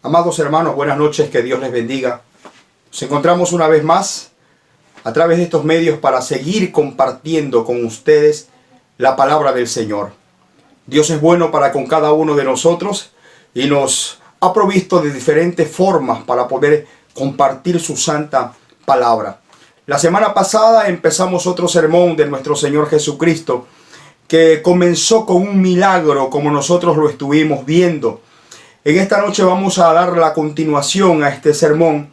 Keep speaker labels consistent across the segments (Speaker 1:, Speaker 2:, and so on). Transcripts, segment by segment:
Speaker 1: Amados hermanos, buenas noches, que Dios les bendiga. Nos encontramos una vez más a través de estos medios para seguir compartiendo con ustedes la palabra del Señor. Dios es bueno para con cada uno de nosotros y nos ha provisto de diferentes formas para poder compartir su santa palabra. La semana pasada empezamos otro sermón de nuestro Señor Jesucristo que comenzó con un milagro como nosotros lo estuvimos viendo. En esta noche vamos a dar la continuación a este sermón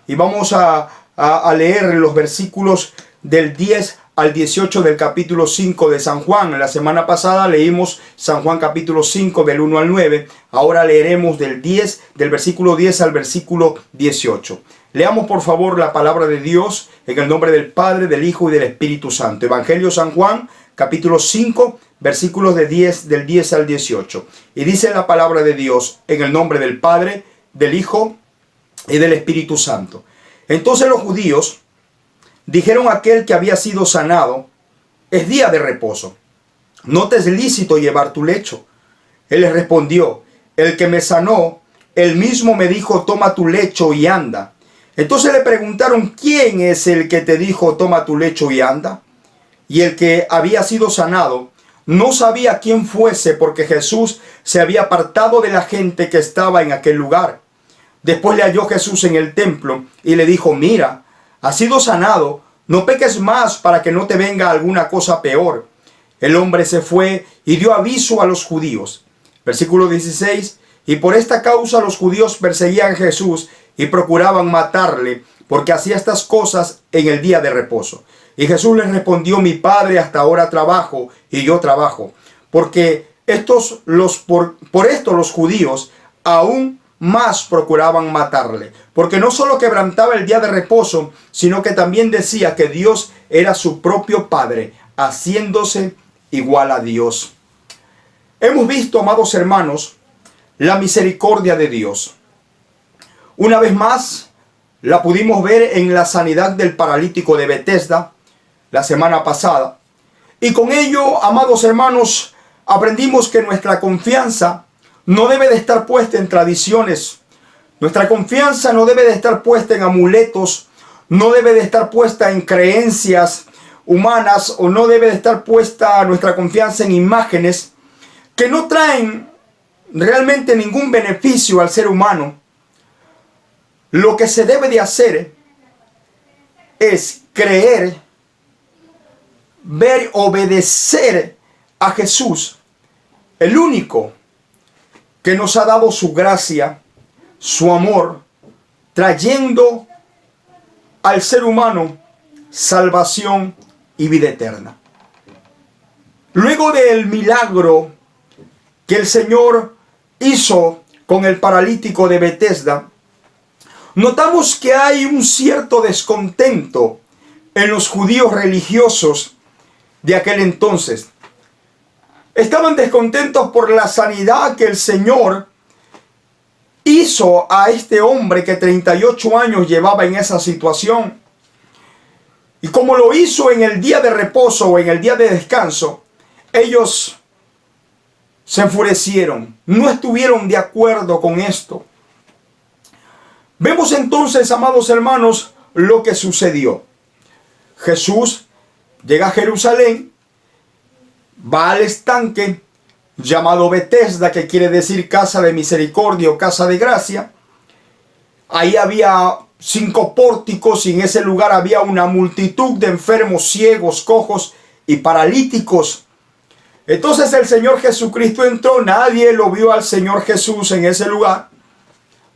Speaker 1: y vamos a leer los versículos del 10 al 18 del capítulo 5 de San Juan. La semana pasada leímos San Juan capítulo 5 del 1 al 9. Ahora leeremos del versículo 10 al versículo 18. Leamos por favor la palabra de Dios en el nombre del Padre, del Hijo y del Espíritu Santo. Evangelio San Juan capítulo 5, versículos del 10 al 18. Y dice la palabra de Dios en el nombre del Padre, del Hijo y del Espíritu Santo. Entonces los judíos dijeron a aquel que había sido sanado: es día de reposo, no te es lícito llevar tu lecho. Él les respondió: el que me sanó, él mismo me dijo, toma tu lecho y anda. Entonces le preguntaron: ¿quién es el que te dijo, toma tu lecho y anda? Y el que había sido sanado no sabía quién fuese, porque Jesús se había apartado de la gente que estaba en aquel lugar. Después le halló Jesús en el templo y le dijo: mira, has sido sanado, no peques más para que no te venga alguna cosa peor. El hombre se fue y dio aviso a los judíos. Versículo 16. Y por esta causa los judíos perseguían a Jesús y procuraban matarle, porque hacía estas cosas en el día de reposo. Y Jesús les respondió: mi Padre hasta ahora trabajo y yo trabajo. Porque por esto los judíos aún más procuraban matarle. Porque no solo quebrantaba el día de reposo, sino que también decía que Dios era su propio Padre, haciéndose igual a Dios. Hemos visto, amados hermanos, la misericordia de Dios. Una vez más, la pudimos ver en la sanidad del paralítico de Betesda la semana pasada. Y con ello, amados hermanos, aprendimos que nuestra confianza no debe de estar puesta en tradiciones. Nuestra confianza no debe de estar puesta en amuletos, no debe de estar puesta en creencias humanas, o no debe de estar puesta nuestra confianza en imágenes que no traen realmente ningún beneficio al ser humano. Lo que se debe de hacer es creer, ver, obedecer a Jesús, el único que nos ha dado su gracia, su amor, trayendo al ser humano salvación y vida eterna. Luego del milagro que el Señor hizo con el paralítico de Betesda, notamos que hay un cierto descontento en los judíos religiosos de aquel entonces. Estaban descontentos por la sanidad que el Señor hizo a este hombre que 38 años llevaba en esa situación. Y como lo hizo en el día de reposo o en el día de descanso, ellos se enfurecieron, no estuvieron de acuerdo con esto. Vemos entonces, amados hermanos, lo que sucedió. Jesús llega a Jerusalén, va al estanque llamado Betesda, que quiere decir casa de misericordia o casa de gracia. Ahí había 5 pórticos y en ese lugar había una multitud de enfermos, ciegos, cojos y paralíticos. Entonces el Señor Jesucristo entró, nadie lo vio al Señor Jesús en ese lugar.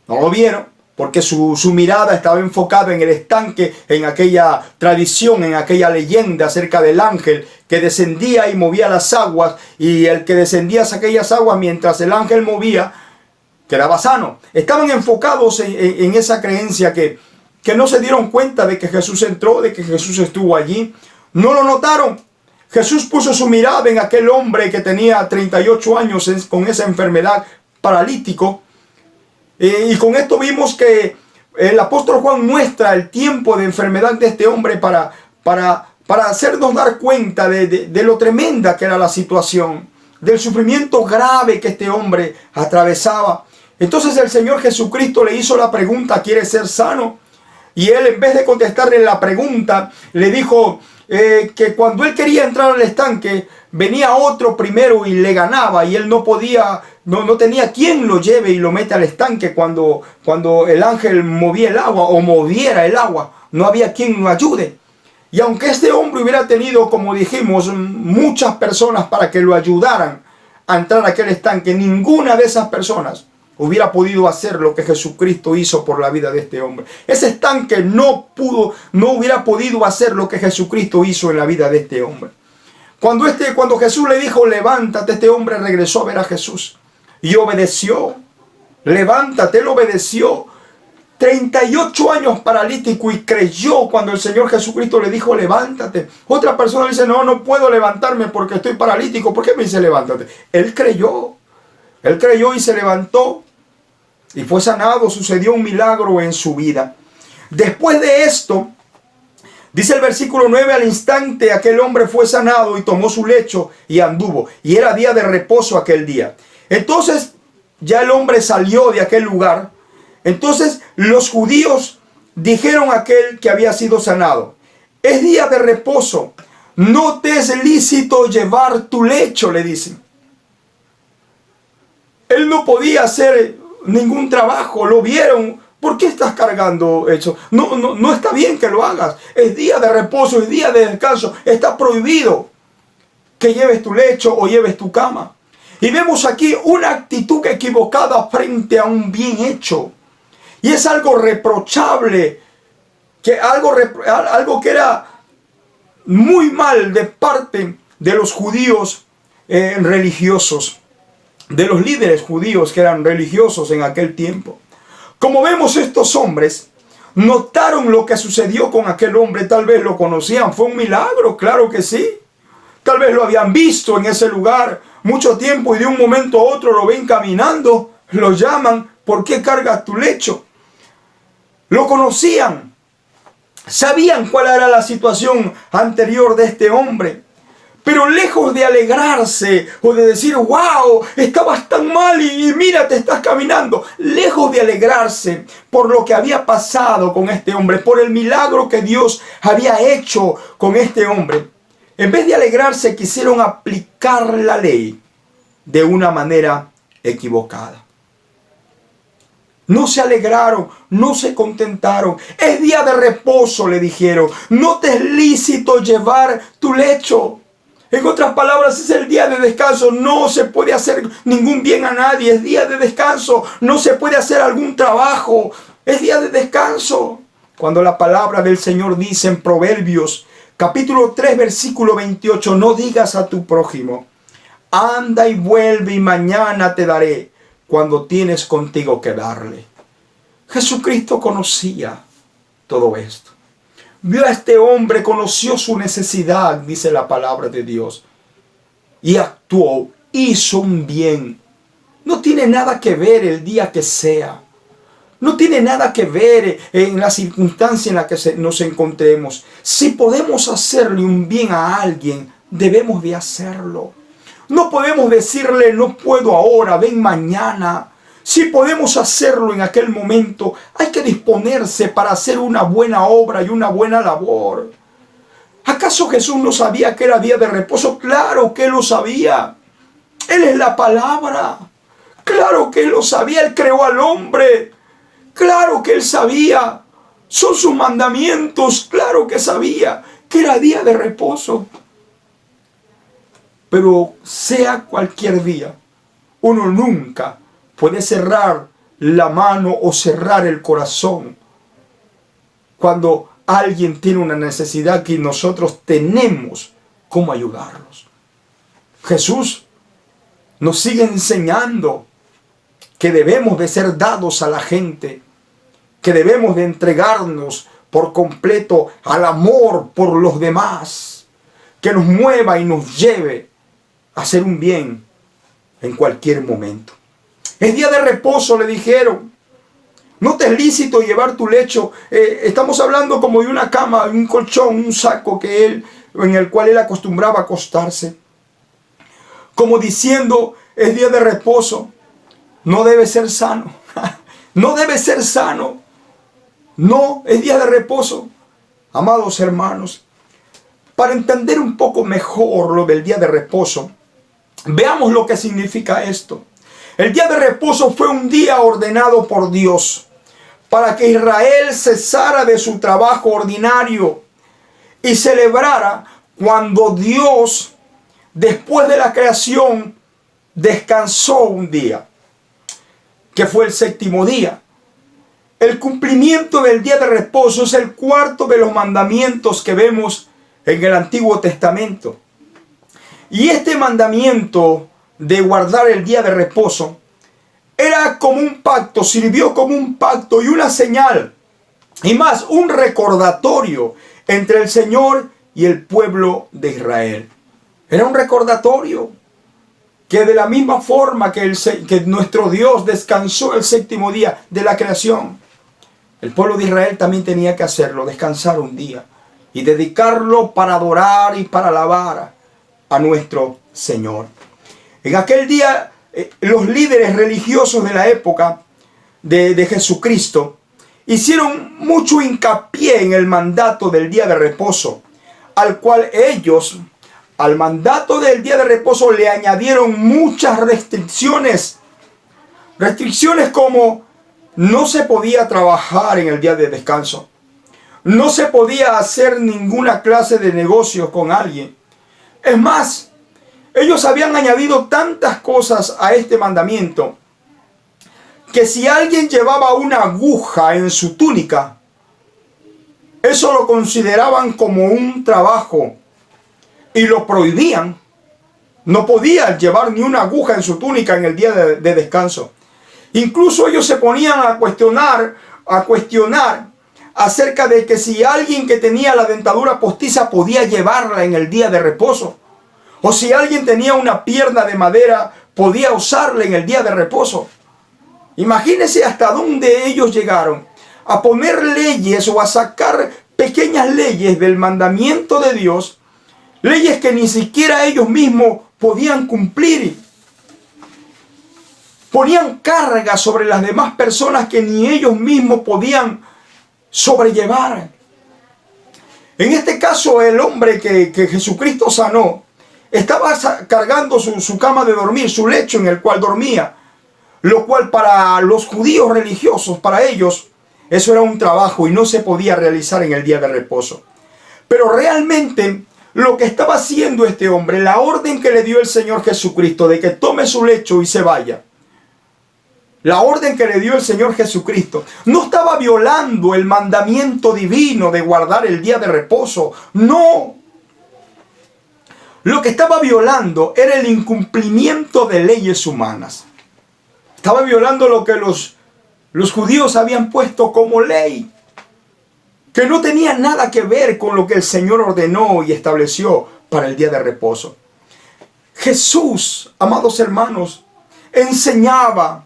Speaker 1: No lo vieron, porque su mirada estaba enfocada en el estanque, en aquella tradición, en aquella leyenda acerca del ángel que descendía y movía las aguas, y el que descendía a aquellas aguas mientras el ángel movía, quedaba sano. Estaban enfocados en esa creencia que no se dieron cuenta de que Jesús entró, de que Jesús estuvo allí. No lo notaron. Jesús puso su mirada en aquel hombre que tenía 38 años con esa enfermedad, paralítico. Y con esto vimos que el apóstol Juan muestra el tiempo de enfermedad de este hombre para hacernos dar cuenta de lo tremenda que era la situación, del sufrimiento grave que este hombre atravesaba. Entonces el Señor Jesucristo le hizo la pregunta, ¿quieres ser sano? Y él, en vez de contestarle la pregunta, le dijo que cuando él quería entrar al estanque, venía otro primero y le ganaba, y él no podía, no tenía quien lo lleve y lo mete al estanque cuando el ángel movía el agua o moviera el agua. No había quien lo ayude. Y aunque este hombre hubiera tenido, como dijimos, muchas personas para que lo ayudaran a entrar a aquel estanque, ninguna de esas personas hubiera podido hacer lo que Jesucristo hizo por la vida de este hombre. Ese estanque no hubiera podido hacer lo que Jesucristo hizo en la vida de este hombre. Cuando Jesús le dijo, levántate, este hombre regresó a ver a Jesús y obedeció. Levántate, él obedeció. 38 años paralítico y creyó cuando el Señor Jesucristo le dijo, levántate. Otra persona dice, no puedo levantarme porque estoy paralítico. ¿Por qué me dice levántate? Él creyó y se levantó y fue sanado. Sucedió un milagro en su vida. Después de esto, dice el versículo 9, al instante aquel hombre fue sanado y tomó su lecho y anduvo. Y era día de reposo aquel día. Entonces ya el hombre salió de aquel lugar. Entonces los judíos dijeron a aquel que había sido sanado, es día de reposo, no te es lícito llevar tu lecho, le dicen. Él no podía hacer ningún trabajo, lo vieron. ¿Por qué estás cargando eso? No está bien que lo hagas. Es día de reposo, es día de descanso. Está prohibido que lleves tu lecho o lleves tu cama. Y vemos aquí una actitud equivocada frente a un bien hecho. Y es algo reprochable, algo que era muy mal de parte de los judíos religiosos, de los líderes judíos que eran religiosos en aquel tiempo. Como vemos, estos hombres notaron lo que sucedió con aquel hombre, tal vez lo conocían, fue un milagro, claro que sí. Tal vez lo habían visto en ese lugar mucho tiempo y de un momento a otro lo ven caminando, lo llaman, ¿por qué cargas tu lecho? Lo conocían, sabían cuál era la situación anterior de este hombre. Pero lejos de alegrarse o de decir, wow, estabas tan mal y mira, te estás caminando. Lejos de alegrarse por lo que había pasado con este hombre, por el milagro que Dios había hecho con este hombre. En vez de alegrarse, quisieron aplicar la ley de una manera equivocada. No se alegraron, no se contentaron. Es día de reposo, le dijeron. No te es lícito llevar tu lecho. En otras palabras, es el día de descanso. No se puede hacer ningún bien a nadie. Es día de descanso. No se puede hacer algún trabajo. Es día de descanso. Cuando la palabra del Señor dice en Proverbios, capítulo 3, versículo 28, no digas a tu prójimo, anda y vuelve y mañana te daré, cuando tienes contigo que darle. Jesucristo conocía todo esto. Vio a este hombre, conoció su necesidad, dice la palabra de Dios. Y actuó, hizo un bien. No tiene nada que ver el día que sea. No tiene nada que ver en la circunstancia en la que nos encontremos. Si podemos hacerle un bien a alguien, debemos de hacerlo. No podemos decirle, no puedo ahora, ven mañana. Si podemos hacerlo en aquel momento, hay que disponerse para hacer una buena obra y una buena labor. ¿Acaso Jesús no sabía que era día de reposo? Claro que Él lo sabía. Él es la palabra. Claro que Él lo sabía. Él creó al hombre. Claro que Él sabía. Son sus mandamientos. Claro que sabía que era día de reposo. Pero sea cualquier día, uno nunca puede cerrar la mano o cerrar el corazón cuando alguien tiene una necesidad que nosotros tenemos cómo ayudarlos. Jesús nos sigue enseñando que debemos de ser dados a la gente, que debemos de entregarnos por completo al amor por los demás, que nos mueva y nos lleve a hacer un bien en cualquier momento. Es día de reposo, le dijeron. No te es lícito llevar tu lecho. Estamos hablando como de una cama, un colchón, un saco en el cual él acostumbraba a acostarse. Como diciendo, es día de reposo. no debe ser sano. No debe ser sano. No, es día de reposo. Amados hermanos, para entender un poco mejor lo del día de reposo, veamos lo que significa esto. El día de reposo fue un día ordenado por Dios para que Israel cesara de su trabajo ordinario y celebrara cuando Dios, después de la creación, descansó un día, que fue el séptimo día. El cumplimiento del día de reposo es el cuarto de los mandamientos que vemos en el Antiguo Testamento. Y este mandamiento de guardar el día de reposo era como un pacto, sirvió como un pacto y una señal, y más un recordatorio entre el Señor y el pueblo de Israel. Era un recordatorio que de la misma forma que nuestro Dios descansó el séptimo día de la creación, el pueblo de Israel también tenía que hacerlo, descansar un día y dedicarlo para adorar y para alabar a nuestro Señor. En aquel día, los líderes religiosos de la época de Jesucristo hicieron mucho hincapié en el mandato del día de reposo, al cual ellos, al mandato del día de reposo, le añadieron muchas restricciones. Restricciones como no se podía trabajar en el día de descanso. No se podía hacer ninguna clase de negocios con alguien. Es más, ellos habían añadido tantas cosas a este mandamiento que si alguien llevaba una aguja en su túnica, eso lo consideraban como un trabajo y lo prohibían. No podía llevar ni una aguja en su túnica en el día de descanso. Incluso ellos se ponían a cuestionar acerca de que si alguien que tenía la dentadura postiza podía llevarla en el día de reposo, o si alguien tenía una pierna de madera podía usarla en el día de reposo. Imagínense hasta dónde ellos llegaron a poner leyes o a sacar pequeñas leyes del mandamiento de Dios, leyes que ni siquiera ellos mismos podían cumplir. Ponían cargas sobre las demás personas que ni ellos mismos podían sobrellevar. En este caso, el hombre que Jesucristo sanó estaba cargando su cama de dormir, su lecho en el cual dormía, lo cual para los judíos religiosos, para ellos, eso era un trabajo y no se podía realizar en el día de reposo. Pero realmente lo que estaba haciendo este hombre, la orden que le dio el Señor Jesucristo de que tome su lecho y se vaya, la orden que le dio el Señor Jesucristo, no estaba violando el mandamiento divino de guardar el día de reposo. No. Lo que estaba violando era el incumplimiento de leyes humanas. Estaba violando lo que los judíos habían puesto como ley, que no tenía nada que ver con lo que el Señor ordenó y estableció para el día de reposo. Jesús, amados hermanos, enseñaba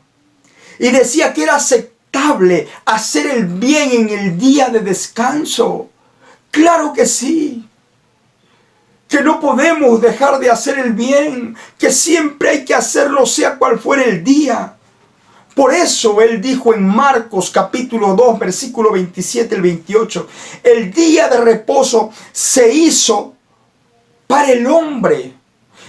Speaker 1: y decía que era aceptable hacer el bien en el día de descanso. Claro que sí. Que no podemos dejar de hacer el bien, que siempre hay que hacerlo sea cual fuera el día. Por eso Él dijo en Marcos capítulo 2, versículo 27 al 28, el día de reposo se hizo para el hombre,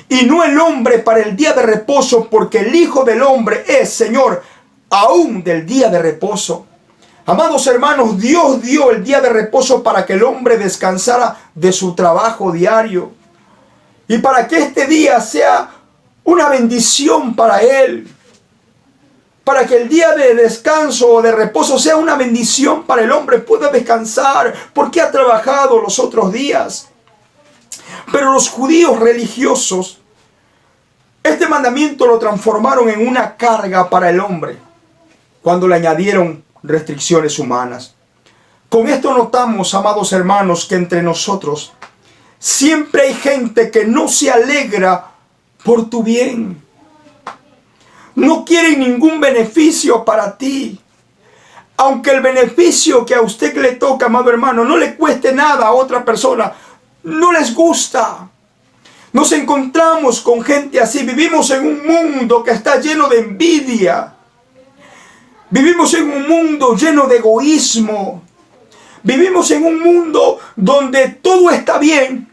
Speaker 1: y no el hombre para el día de reposo, porque el Hijo del Hombre es Señor aún del día de reposo. Amados hermanos, Dios dio el día de reposo para que el hombre descansara de su trabajo diario, y para que este día sea una bendición para él. Para que el día de descanso o de reposo sea una bendición para el hombre, pueda descansar porque ha trabajado los otros días. Pero los judíos religiosos, este mandamiento lo transformaron en una carga para el hombre cuando le añadieron restricciones humanas. Con esto notamos, amados hermanos, que entre nosotros siempre hay gente que no se alegra por tu bien. No quieren ningún beneficio para ti. Aunque el beneficio que a usted le toca, amado hermano, no le cueste nada a otra persona, no les gusta. Nos encontramos con gente así. Vivimos en un mundo que está lleno de envidia. Vivimos en un mundo lleno de egoísmo. Vivimos en un mundo donde todo está bien,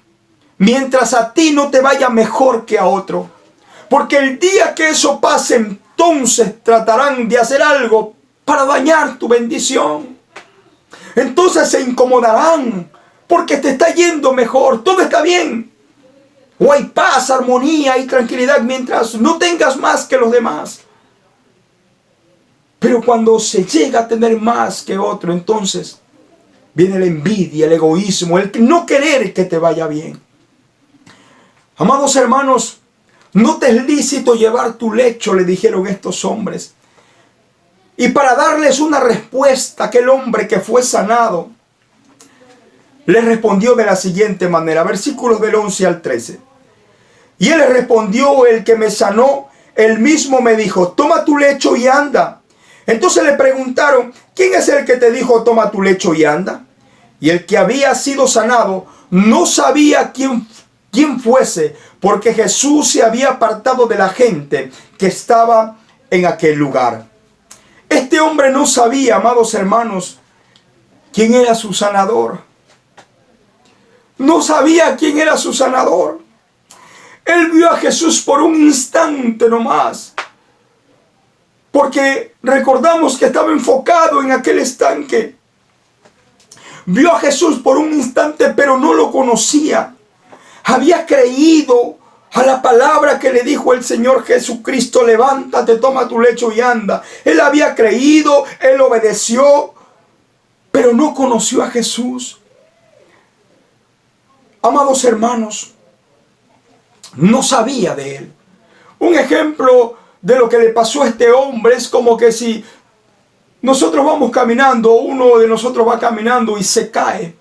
Speaker 1: mientras a ti no te vaya mejor que a otro. Porque el día que eso pase, entonces tratarán de hacer algo para dañar tu bendición. Entonces se incomodarán porque te está yendo mejor, todo está bien. O hay paz, armonía y tranquilidad mientras no tengas más que los demás. Pero cuando se llega a tener más que otro, entonces viene la envidia, el egoísmo, el no querer que te vaya bien. Amados hermanos, no te es lícito llevar tu lecho, le dijeron estos hombres. Y para darles una respuesta, aquel hombre que fue sanado les respondió de la siguiente manera, versículos del 11 al 13. Y él le respondió, el que me sanó, él mismo me dijo, toma tu lecho y anda. Entonces le preguntaron, ¿quién es el que te dijo, toma tu lecho y anda? Y el que había sido sanado no sabía quién fuese, porque Jesús se había apartado de la gente que estaba en aquel lugar. Este hombre no sabía, amados hermanos, quién era su sanador. No sabía quién era su sanador. Él vio a Jesús por un instante nomás. Porque recordamos que estaba enfocado en aquel estanque. Vio a Jesús por un instante, pero no lo conocía. Había creído a la palabra que le dijo el Señor Jesucristo, levántate, toma tu lecho y anda. Él había creído, él obedeció, pero no conoció a Jesús. Amados hermanos, no sabía de él. Un ejemplo de lo que le pasó a este hombre es como que si nosotros vamos caminando, uno de nosotros va caminando y se cae.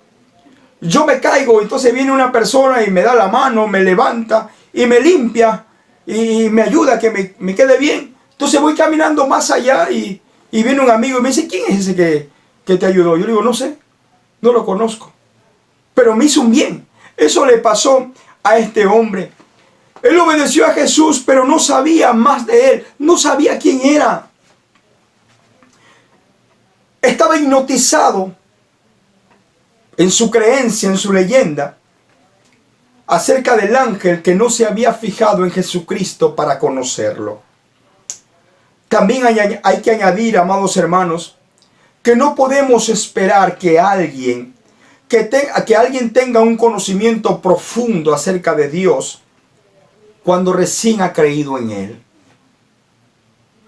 Speaker 1: Yo me caigo, entonces viene una persona y me da la mano, me levanta y me limpia y me ayuda a que me quede bien. Entonces voy caminando más allá y viene un amigo y me dice, ¿quién es ese que te ayudó? Yo le digo, no sé, no lo conozco, pero me hizo un bien. Eso le pasó a este hombre. Él obedeció a Jesús, pero no sabía más de él, no sabía quién era. Estaba hipnotizado en su creencia, en su leyenda, acerca del ángel que no se había fijado en Jesucristo para conocerlo. También hay que añadir, amados hermanos, que no podemos esperar que alguien tenga un conocimiento profundo acerca de Dios cuando recién ha creído en Él.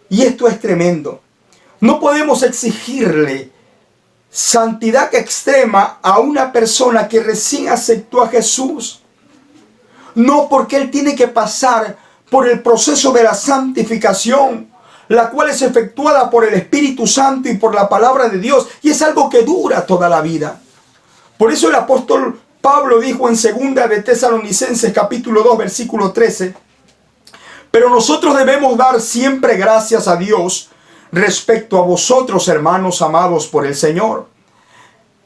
Speaker 1: Y esto es tremendo. No podemos exigirle santidad extrema a una persona que recién aceptó a Jesús. No, porque él tiene que pasar por el proceso de la santificación, la cual es efectuada por el Espíritu Santo y por la palabra de Dios, y es algo que dura toda la vida. Por eso el apóstol Pablo dijo en 2 de Tesalonicenses capítulo 2 versículo 13, pero nosotros debemos dar siempre gracias a Dios respecto a vosotros, hermanos amados por el Señor,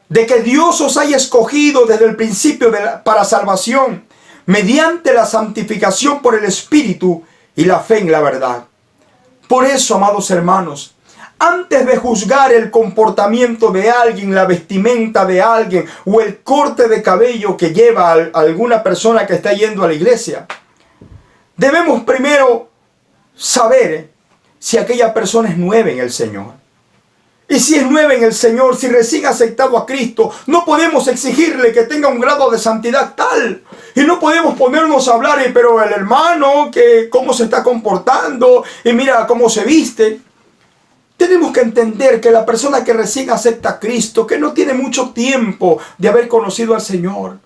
Speaker 1: de que Dios os haya escogido desde el principio para salvación, mediante la santificación por el Espíritu y la fe en la verdad. Por eso, amados hermanos, antes de juzgar el comportamiento de alguien, la vestimenta de alguien o el corte de cabello que lleva a alguna persona que está yendo a la iglesia, debemos primero saber si aquella persona es nueva en el Señor. Y si es nueva en el Señor, si recién ha aceptado a Cristo, no podemos exigirle que tenga un grado de santidad tal. Y no podemos ponernos a hablar, pero el hermano, que cómo se está comportando, y mira cómo se viste. Tenemos que entender que la persona que recién acepta a Cristo, que no tiene mucho tiempo de haber conocido al Señor,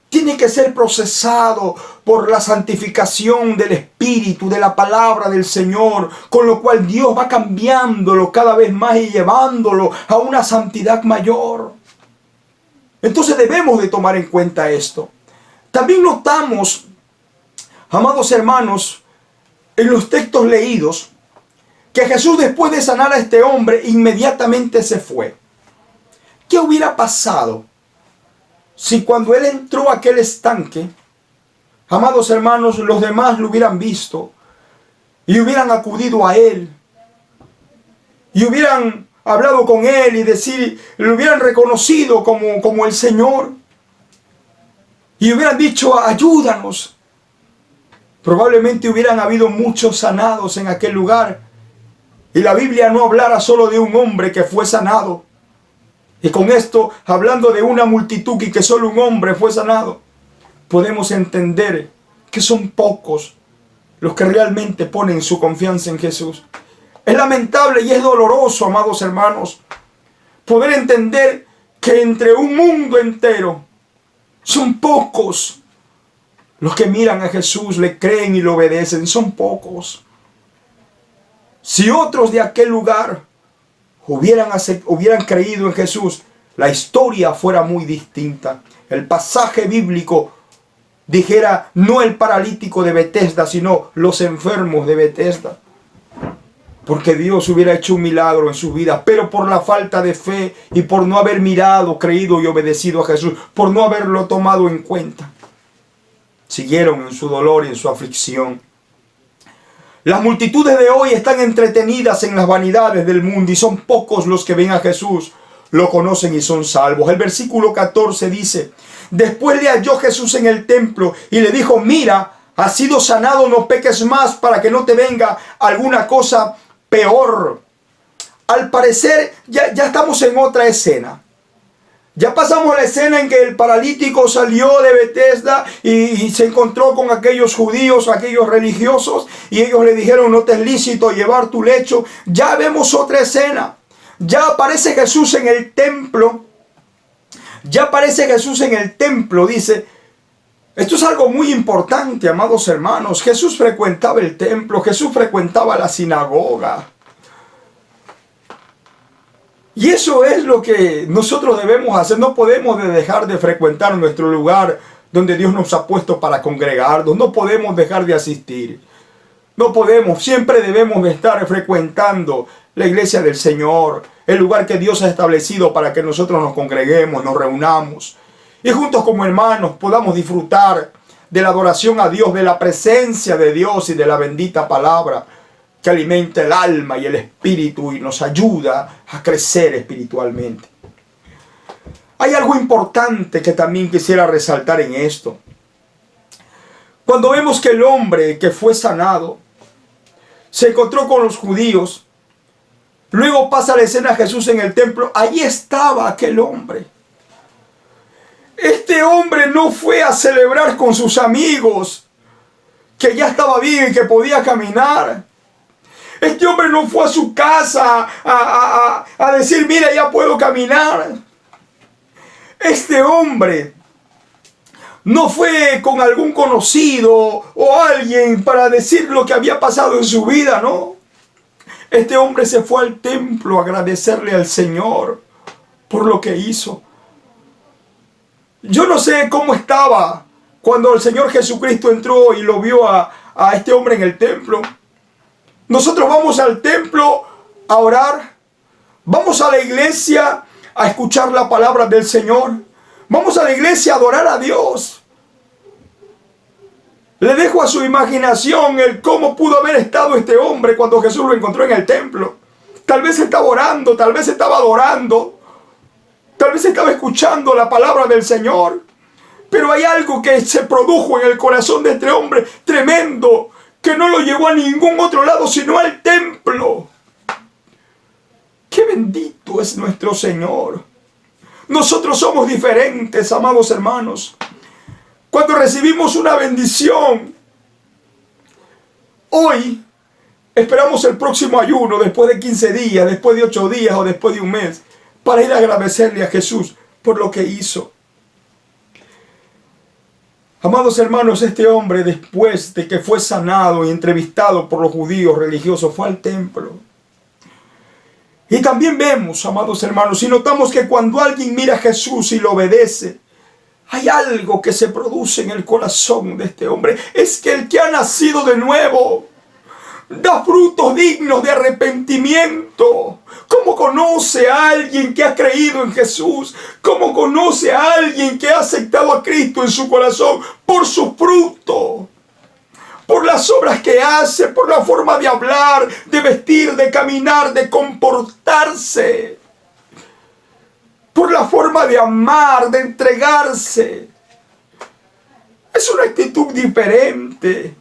Speaker 1: tiene que ser procesado por la santificación del Espíritu, de la palabra del Señor, con lo cual Dios va cambiándolo cada vez más y llevándolo a una santidad mayor. Entonces debemos de tomar en cuenta esto. También notamos, amados hermanos, en los textos leídos, que Jesús, después de sanar a este hombre, inmediatamente se fue. ¿Qué hubiera pasado si cuando él entró a aquel estanque, amados hermanos, los demás lo hubieran visto y hubieran acudido a él y hubieran hablado con él y lo hubieran reconocido como el Señor, y hubieran dicho, ayúdanos, probablemente hubieran habido muchos sanados en aquel lugar. Y la Biblia no hablara solo de un hombre que fue sanado. Y con esto, hablando de una multitud y que solo un hombre fue sanado, podemos entender que son pocos los que realmente ponen su confianza en Jesús. Es lamentable y es doloroso, amados hermanos, poder entender que entre un mundo entero son pocos los que miran a Jesús, le creen y le obedecen. Son pocos. Si otros de aquel lugar hubieran creído en Jesús, la historia fuera muy distinta. El pasaje bíblico dijera no el paralítico de Betesda, sino los enfermos de Betesda. Porque Dios hubiera hecho un milagro en su vida, pero por la falta de fe y por no haber mirado, creído y obedecido a Jesús, por no haberlo tomado en cuenta, siguieron en su dolor y en su aflicción. Las multitudes de hoy están entretenidas en las vanidades del mundo y son pocos los que ven a Jesús, lo conocen y son salvos. El versículo 14 dice, después le halló Jesús en el templo y le dijo, mira, has sido sanado, no peques más para que no te venga alguna cosa peor. Al parecer ya estamos en otra escena. Ya pasamos la escena en que el paralítico salió de Betesda y se encontró con aquellos judíos, aquellos religiosos, y ellos le dijeron, no te es lícito llevar tu lecho. Ya vemos otra escena. Ya aparece Jesús en el templo. Ya aparece Jesús en el templo, dice. Esto es algo muy importante, amados hermanos. Jesús frecuentaba el templo, Jesús frecuentaba la sinagoga. Y eso es lo que nosotros debemos hacer. No podemos dejar de frecuentar nuestro lugar donde Dios nos ha puesto para congregarnos. No podemos dejar de asistir. No podemos. Siempre debemos de estar frecuentando la iglesia del Señor. El lugar que Dios ha establecido para que nosotros nos congreguemos, nos reunamos. Y juntos como hermanos podamos disfrutar de la adoración a Dios, de la presencia de Dios y de la bendita palabra que alimenta el alma y el espíritu y nos ayuda a crecer espiritualmente. Hay algo importante que también quisiera resaltar en esto. Cuando vemos que el hombre que fue sanado se encontró con los judíos, luego pasa la escena Jesús en el templo, allí estaba aquel hombre. Este hombre no fue a celebrar con sus amigos que ya estaba bien y que podía caminar. Este hombre no fue a su casa a decir, mira, ya puedo caminar. Este hombre no fue con algún conocido o alguien para decir lo que había pasado en su vida, no. Este hombre se fue al templo a agradecerle al Señor por lo que hizo. Yo no sé cómo estaba cuando el Señor Jesucristo entró y lo vio a este hombre en el templo. Nosotros vamos al templo a orar. Vamos a la iglesia a escuchar la palabra del Señor. Vamos a la iglesia a adorar a Dios. Le dejo a su imaginación el cómo pudo haber estado este hombre cuando Jesús lo encontró en el templo. Tal vez estaba orando, tal vez estaba adorando. Tal vez estaba escuchando la palabra del Señor. Pero hay algo que se produjo en el corazón de este hombre tremendo, que no lo llevó a ningún otro lado sino al templo. ¡Qué bendito es nuestro Señor! Nosotros somos diferentes, amados hermanos. Cuando recibimos una bendición, hoy esperamos el próximo ayuno, después de 15 días, después de 8 días o después de un mes, para ir a agradecerle a Jesús por lo que hizo. Amados hermanos, este hombre, después de que fue sanado y entrevistado por los judíos religiosos, fue al templo. Y también vemos, amados hermanos, y notamos que cuando alguien mira a Jesús y lo obedece, hay algo que se produce en el corazón de este hombre. Es que el que ha nacido de nuevo da frutos dignos de arrepentimiento. ¿Cómo conoce a alguien que ha creído en Jesús? ¿Cómo conoce a alguien que ha aceptado a Cristo en su corazón? Por su fruto. por las obras que hace, por la forma de hablar, de vestir, de caminar, de comportarse, por la forma de amar, de entregarse. Es una actitud diferente.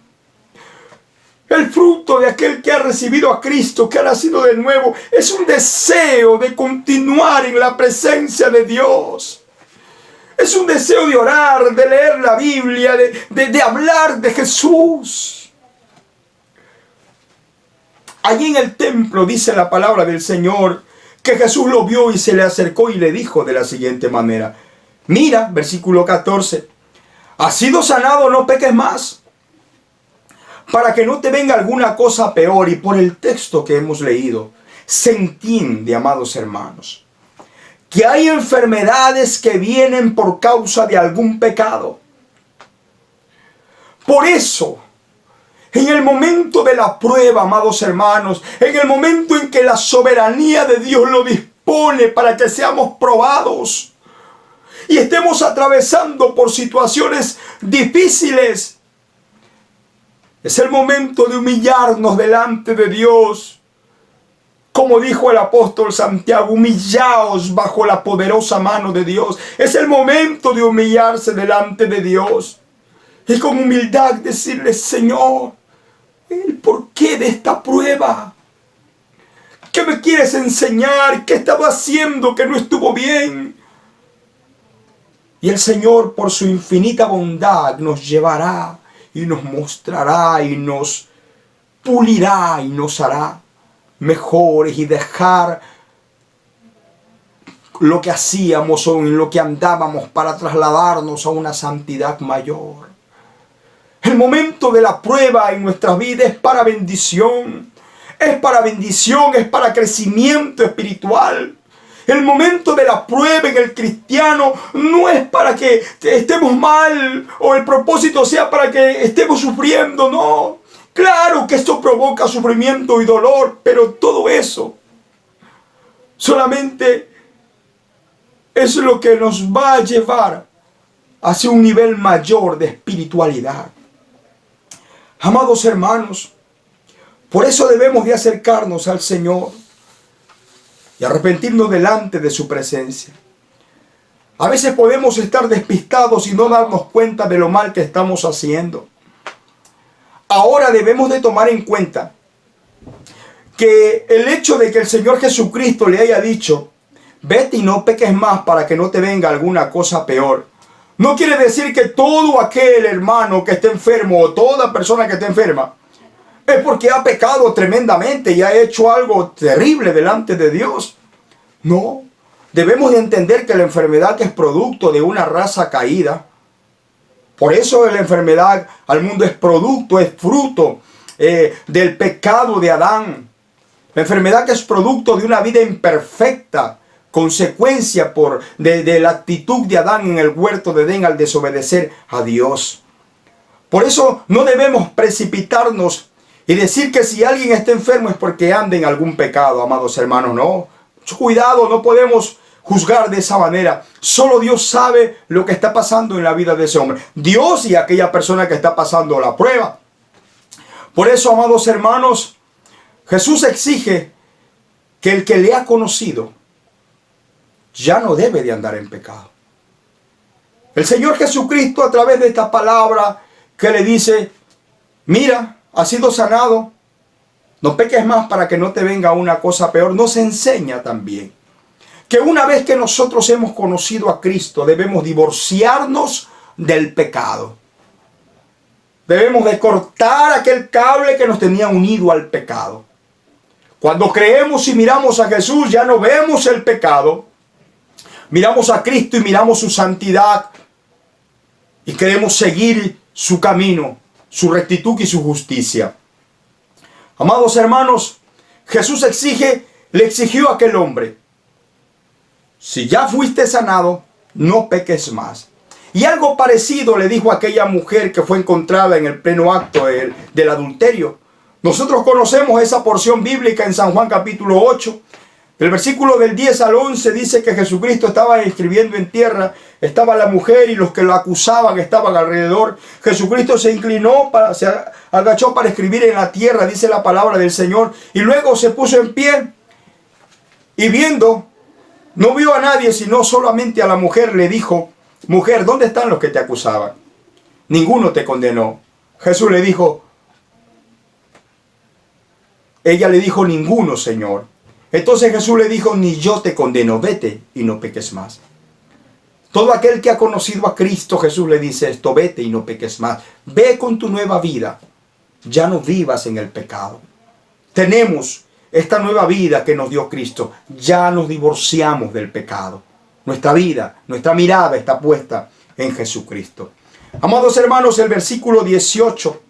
Speaker 1: El fruto de aquel que ha recibido a Cristo, que ha nacido de nuevo, es un deseo de continuar en la presencia de Dios. Es un deseo de orar, de leer la Biblia, de hablar de Jesús. Allí en el templo dice la palabra del Señor que Jesús lo vio y se le acercó y le dijo de la siguiente manera. Mira, versículo 14. Has sido sanado, no peques más, para que no te venga alguna cosa peor. Y por el texto que hemos leído, se entiende, amados hermanos, que hay enfermedades que vienen por causa de algún pecado. Por eso, en el momento de la prueba, amados hermanos, en el momento en que la soberanía de Dios lo dispone para que seamos probados y estemos atravesando por situaciones difíciles, es el momento de humillarnos delante de Dios. Como dijo el apóstol Santiago, humillaos bajo la poderosa mano de Dios. Es el momento de humillarse delante de Dios y con humildad decirle, Señor, el porqué de esta prueba. ¿Qué me quieres enseñar? ¿Qué estaba haciendo que no estuvo bien? Y el Señor, por su infinita bondad, nos llevará y nos mostrará y nos pulirá y nos hará mejores y dejar lo que hacíamos o en lo que andábamos para trasladarnos a una santidad mayor. El momento de la prueba en nuestras vidas es para bendición. Es para bendición, es para crecimiento espiritual. El momento de la prueba en el cristiano no es para que estemos mal o el propósito sea para que estemos sufriendo, no. Claro que esto provoca sufrimiento y dolor, pero todo eso solamente es lo que nos va a llevar hacia un nivel mayor de espiritualidad. Amados hermanos, por eso debemos de acercarnos al Señor y arrepentirnos delante de su presencia. A veces podemos estar despistados y no darnos cuenta de lo mal que estamos haciendo. Ahora debemos de tomar en cuenta que el hecho de que el Señor Jesucristo le haya dicho, vete y no peques más para que no te venga alguna cosa peor, no quiere decir que todo aquel hermano que esté enfermo o toda persona que esté enferma es porque ha pecado tremendamente y ha hecho algo terrible delante de Dios. No, debemos de entender que la enfermedad es producto de una raza caída. Por eso la enfermedad al mundo es producto, es fruto del pecado de Adán. La enfermedad que es producto de una vida imperfecta, consecuencia de la actitud de Adán en el huerto de Edén al desobedecer a Dios. Por eso no debemos precipitarnos y decir que si alguien está enfermo es porque anda en algún pecado, amados hermanos. No, cuidado, no podemos juzgar de esa manera. Solo Dios sabe lo que está pasando en la vida de ese hombre. Dios y aquella persona que está pasando la prueba. Por eso, amados hermanos, Jesús exige que el que le ha conocido ya no debe de andar en pecado. El Señor Jesucristo, a través de esta palabra que le dice, mira, has sido sanado, no peques más para que no te venga una cosa peor, nos enseña también que una vez que nosotros hemos conocido a Cristo, debemos divorciarnos del pecado. Debemos de cortar aquel cable que nos tenía unido al pecado. Cuando creemos y miramos a Jesús, ya no vemos el pecado. Miramos a Cristo y miramos su santidad. Y queremos seguir su camino, su rectitud y su justicia. Amados hermanos, Jesús le exigió a aquel hombre, si ya fuiste sanado, no peques más. Y algo parecido le dijo a aquella mujer que fue encontrada en el pleno acto del adulterio. Nosotros conocemos esa porción bíblica en San Juan capítulo 8, El versículo del 10 al 11 dice que Jesucristo estaba escribiendo en tierra, estaba la mujer y los que lo acusaban estaban alrededor. Jesucristo se inclinó, se agachó para escribir en la tierra, dice la palabra del Señor, y luego se puso en pie y viendo, no vio a nadie sino solamente a la mujer, le dijo: mujer, ¿dónde están los que te acusaban? Ninguno te condenó. Jesús le dijo, ella le dijo: ninguno, Señor. Entonces Jesús le dijo: ni yo te condeno, vete y no peques más. Todo aquel que ha conocido a Cristo, Jesús le dice esto: vete y no peques más. Ve con tu nueva vida, ya no vivas en el pecado. Tenemos esta nueva vida que nos dio Cristo, ya nos divorciamos del pecado. Nuestra vida, nuestra mirada está puesta en Jesucristo. Amados hermanos, el versículo 18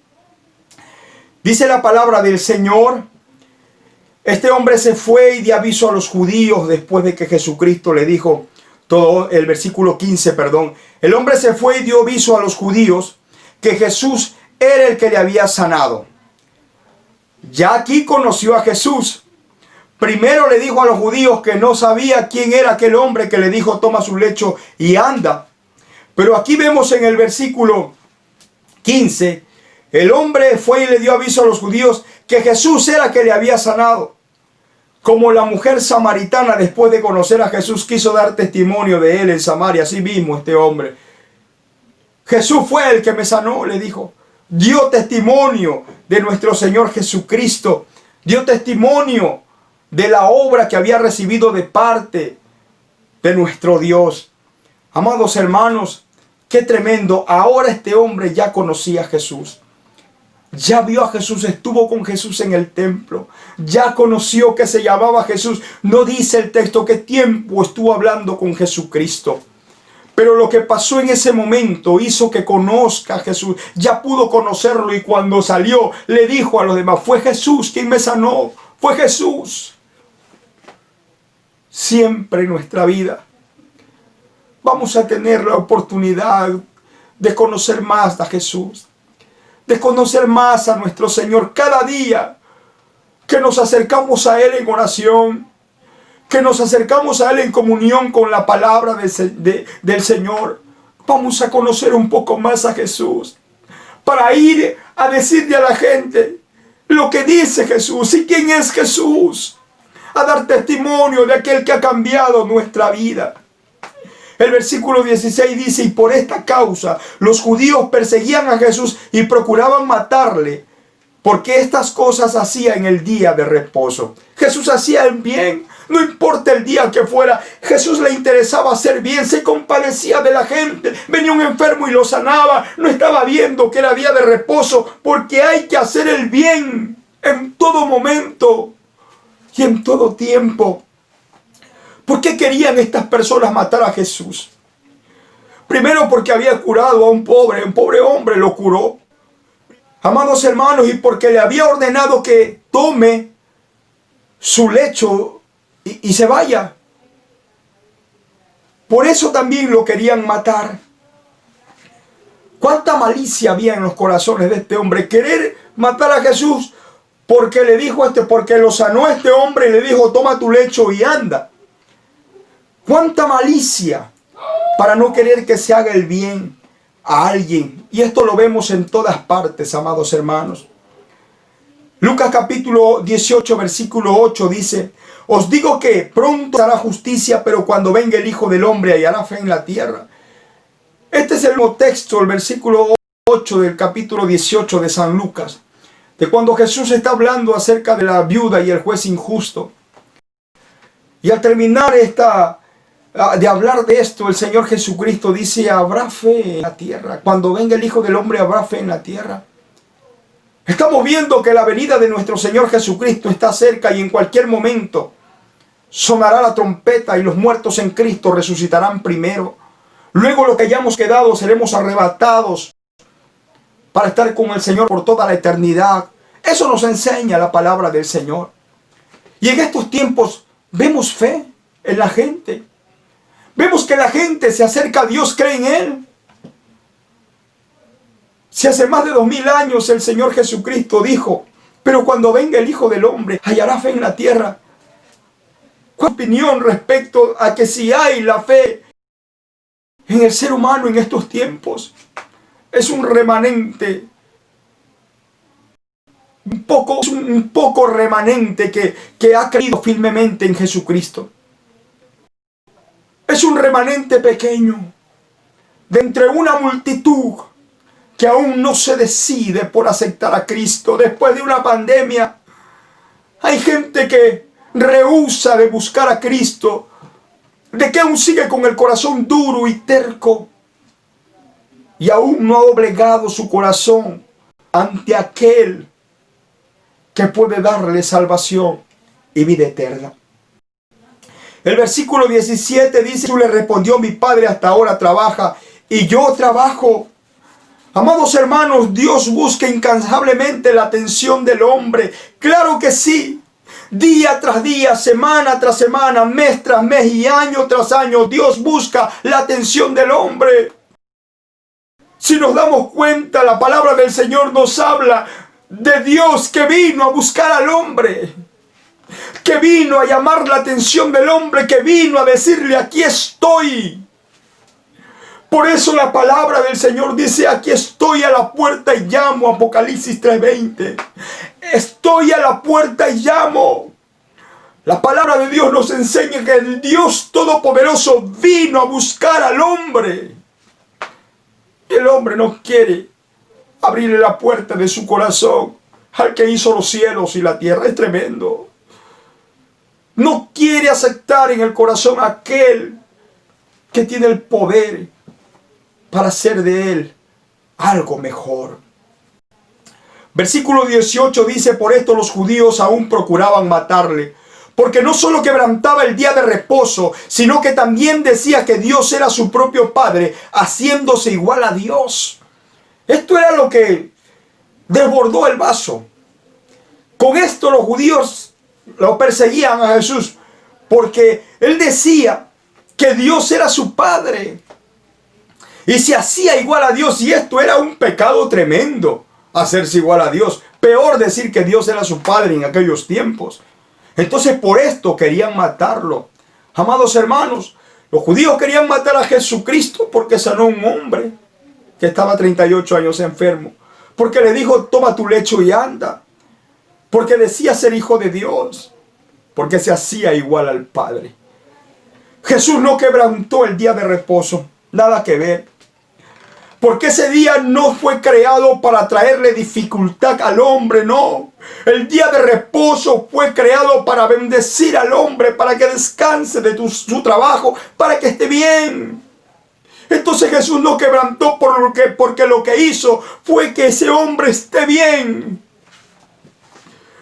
Speaker 1: dice la palabra del Señor: este hombre se fue y dio aviso a los judíos después de que Jesucristo le dijo todo. El versículo 15, perdón. El hombre se fue y dio aviso a los judíos que Jesús era el que le había sanado. Ya aquí conoció a Jesús. Primero le dijo a los judíos que no sabía quién era aquel hombre que le dijo: toma su lecho y anda. Pero aquí vemos en el versículo 15, el hombre fue y le dio aviso a los judíos que Jesús era el que le había sanado. Como la mujer samaritana, después de conocer a Jesús, quiso dar testimonio de él en Samaria. Así mismo este hombre: Jesús fue el que me sanó, le dijo. Dio testimonio de nuestro Señor Jesucristo. Dio testimonio de la obra que había recibido de parte de nuestro Dios. Amados hermanos, qué tremendo. Ahora este hombre ya conocía a Jesús. Ya vio a Jesús, estuvo con Jesús en el templo. Ya conoció que se llamaba Jesús. No dice el texto qué tiempo estuvo hablando con Jesucristo. Pero lo que pasó en ese momento hizo que conozca a Jesús. Ya pudo conocerlo, y cuando salió le dijo a los demás: fue Jesús quien me sanó. Fue Jesús. Siempre en nuestra vida vamos a tener la oportunidad de conocer más a Jesús, de conocer más a nuestro Señor. Cada día que nos acercamos a Él en oración, que nos acercamos a Él en comunión con la palabra del Señor, vamos a conocer un poco más a Jesús, para ir a decirle a la gente lo que dice Jesús y quién es Jesús, a dar testimonio de aquel que ha cambiado nuestra vida. El versículo 16 dice: y por esta causa los judíos perseguían a Jesús y procuraban matarle, porque estas cosas hacía en el día de reposo. Jesús hacía el bien, no importa el día que fuera. Jesús le interesaba hacer bien, se compadecía de la gente. Venía un enfermo y lo sanaba. No estaba viendo que era día de reposo, porque hay que hacer el bien en todo momento y en todo tiempo. ¿Por qué querían estas personas matar a Jesús? Primero, porque había curado a un pobre hombre lo curó. Amados hermanos, y porque le había ordenado que tome su lecho y se vaya. Por eso también lo querían matar. ¿Cuánta malicia había en los corazones de este hombre? Querer matar a Jesús porque le dijo porque lo sanó a este hombre y le dijo: toma tu lecho y anda. ¿Cuánta malicia para no querer que se haga el bien a alguien? Y esto lo vemos en todas partes, amados hermanos. Lucas capítulo 18, versículo 8 dice: os digo que pronto hará justicia, pero cuando venga el Hijo del Hombre hallará fe en la tierra. Este es el mismo texto, el versículo 8 del capítulo 18 de San Lucas, de cuando Jesús está hablando acerca de la viuda y el juez injusto. Y al terminar de hablar de esto, el Señor Jesucristo dice: habrá fe en la tierra. Cuando venga el Hijo del Hombre, habrá fe en la tierra. Estamos viendo que la venida de nuestro Señor Jesucristo está cerca, y en cualquier momento sonará la trompeta y los muertos en Cristo resucitarán primero. Luego los que hayamos quedado seremos arrebatados para estar con el Señor por toda la eternidad. Eso nos enseña la palabra del Señor. Y en estos tiempos vemos fe en la gente. Vemos que la gente se acerca a Dios, cree en Él. Si hace más de 2000 años el Señor Jesucristo dijo: pero cuando venga el Hijo del Hombre, hallará fe en la tierra. ¿Cuál es tu opinión respecto a que si hay la fe en el ser humano en estos tiempos? Es un remanente, un poco remanente que ha creído firmemente en Jesucristo. Es un remanente pequeño de entre una multitud que aún no se decide por aceptar a Cristo. Después de una pandemia, hay gente que rehúsa de buscar a Cristo, de que aún sigue con el corazón duro y terco, y aún no ha doblegado su corazón ante aquel que puede darle salvación y vida eterna. El versículo 17 dice: Jesús le respondió, mi Padre hasta ahora trabaja y yo trabajo. Amados hermanos, Dios busca incansablemente la atención del hombre. Claro que sí. Día tras día, semana tras semana, mes tras mes y año tras año, Dios busca la atención del hombre. Si nos damos cuenta, la palabra del Señor nos habla de Dios que vino a buscar al hombre, que vino a llamar la atención del hombre, que vino a decirle: aquí estoy. Por eso la palabra del Señor dice: aquí estoy a la puerta y llamo. Apocalipsis 3:20. Estoy a la puerta y llamo. La palabra de Dios nos enseña que el Dios Todopoderoso vino a buscar al hombre. El hombre no quiere abrirle la puerta de su corazón al que hizo los cielos y la tierra. Es tremendo. No quiere aceptar en el corazón a aquel que tiene el poder para hacer de él algo mejor. Versículo 18 dice: por esto los judíos aún procuraban matarle, porque no solo quebrantaba el día de reposo, sino que también decía que Dios era su propio Padre, haciéndose igual a Dios. Esto era lo que desbordó el vaso. Con esto los judíos lo perseguían a Jesús, porque él decía que Dios era su Padre y se hacía igual a Dios, y esto era un pecado tremendo, hacerse igual a Dios. Peor decir que Dios era su Padre en aquellos tiempos. Entonces por esto querían matarlo. Amados hermanos, los judíos querían matar a Jesucristo porque sanó a un hombre que estaba 38 años enfermo, porque le dijo: toma tu lecho y anda, porque decía ser hijo de Dios, porque se hacía igual al Padre. Jesús no quebrantó el día de reposo, nada que ver. Porque ese día no fue creado para traerle dificultad al hombre, no. El día de reposo fue creado para bendecir al hombre, para que descanse de su trabajo, para que esté bien. Entonces Jesús no quebrantó porque lo que hizo fue que ese hombre esté bien.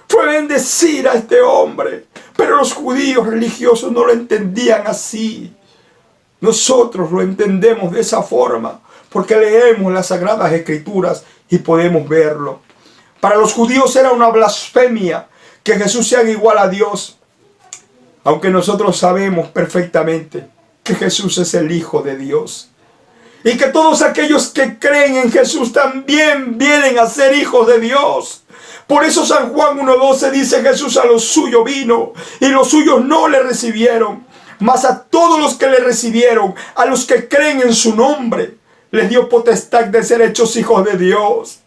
Speaker 1: Fue bendecir a este hombre. Pero los judíos religiosos no lo entendían así. Nosotros lo entendemos de esa forma, porque leemos las Sagradas Escrituras y podemos verlo. Para los judíos era una blasfemia que Jesús se haga igual a Dios, aunque nosotros sabemos perfectamente que Jesús es el Hijo de Dios, y que todos aquellos que creen en Jesús también vienen a ser hijos de Dios. Por eso San Juan 1:12 dice: Jesús a los suyos vino y los suyos no le recibieron, mas a todos los que le recibieron, a los que creen en su nombre, les dio potestad de ser hechos hijos de Dios.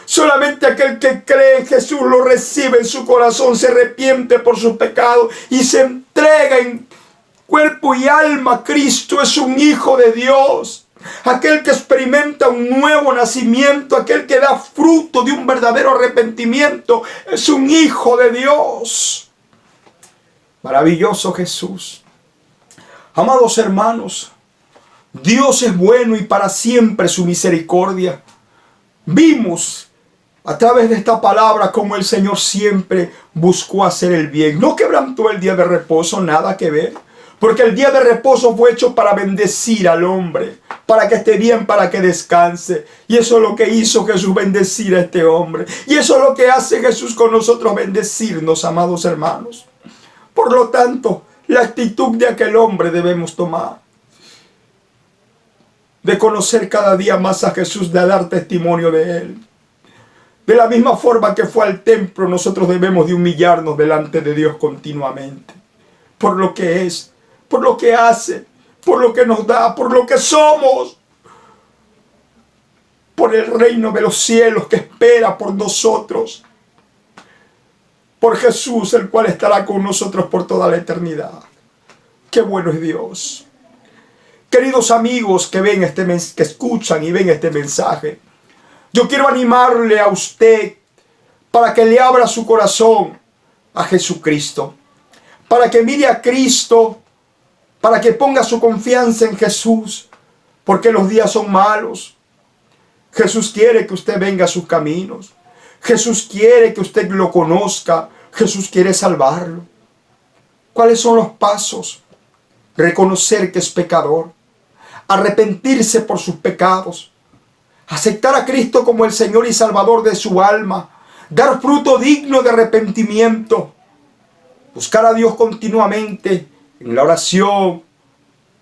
Speaker 1: Solamente aquel que cree en Jesús, lo recibe en su corazón, se arrepiente por sus pecados y se entrega en cuerpo y alma a Cristo, es un hijo de Dios. Aquel que experimenta un nuevo nacimiento, aquel que da fruto de un verdadero arrepentimiento, es un hijo de Dios. Maravilloso Jesús. Amados hermanos, Dios es bueno y para siempre su misericordia. Vimos a través de esta palabra cómo el Señor siempre buscó hacer el bien. No quebrantó el día de reposo, nada que ver. Porque el día de reposo fue hecho para bendecir al hombre, para que esté bien, para que descanse. Y eso es lo que hizo Jesús, bendecir a este hombre. Y eso es lo que hace Jesús con nosotros, bendecirnos, amados hermanos. Por lo tanto, la actitud de aquel hombre debemos tomar, de conocer cada día más a Jesús, de dar testimonio de Él. De la misma forma que fue al templo, nosotros debemos de humillarnos delante de Dios continuamente. por lo que es, por lo que hace, por lo que nos da, por lo que somos, por el reino de los cielos que espera por nosotros, por Jesús, el cual estará con nosotros por toda la eternidad. ¡Qué bueno es Dios! Queridos amigos que escuchan y ven este mensaje, yo quiero animarle a usted para que le abra su corazón a Jesucristo, para que mire a Cristo, para que ponga su confianza en Jesús, porque los días son malos. Jesús quiere que usted venga a sus caminos. Jesús quiere que usted lo conozca. Jesús quiere salvarlo. ¿Cuáles son los pasos? Reconocer que es pecador, arrepentirse por sus pecados, aceptar a Cristo como el Señor y Salvador de su alma, dar fruto digno de arrepentimiento, buscar a Dios continuamente en la oración,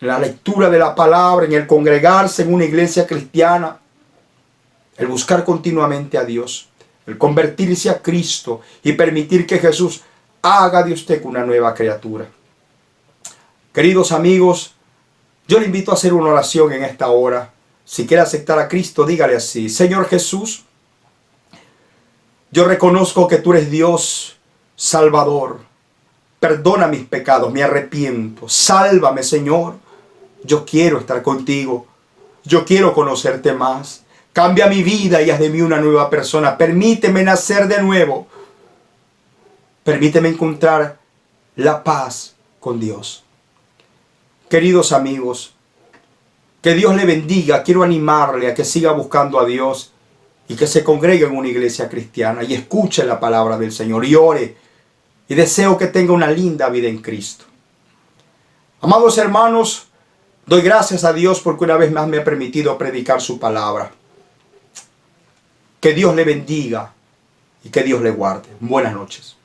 Speaker 1: en la lectura de la palabra, en el congregarse en una iglesia cristiana, el buscar continuamente a Dios, el convertirse a Cristo y permitir que Jesús haga de usted una nueva criatura. Queridos amigos, yo le invito a hacer una oración en esta hora. Si quiere aceptar a Cristo, dígale así: Señor Jesús, yo reconozco que tú eres Dios Salvador. Perdona mis pecados, me arrepiento. Sálvame, Señor. Yo quiero estar contigo. Yo quiero conocerte más. Cambia mi vida y haz de mí una nueva persona. Permíteme nacer de nuevo. Permíteme encontrar la paz con Dios. Queridos amigos, que Dios le bendiga. Quiero animarle a que siga buscando a Dios y que se congregue en una iglesia cristiana y escuche la palabra del Señor y ore. Y deseo que tenga una linda vida en Cristo. Amados hermanos, doy gracias a Dios porque una vez más me ha permitido predicar su palabra. Que Dios le bendiga y que Dios le guarde. Buenas noches.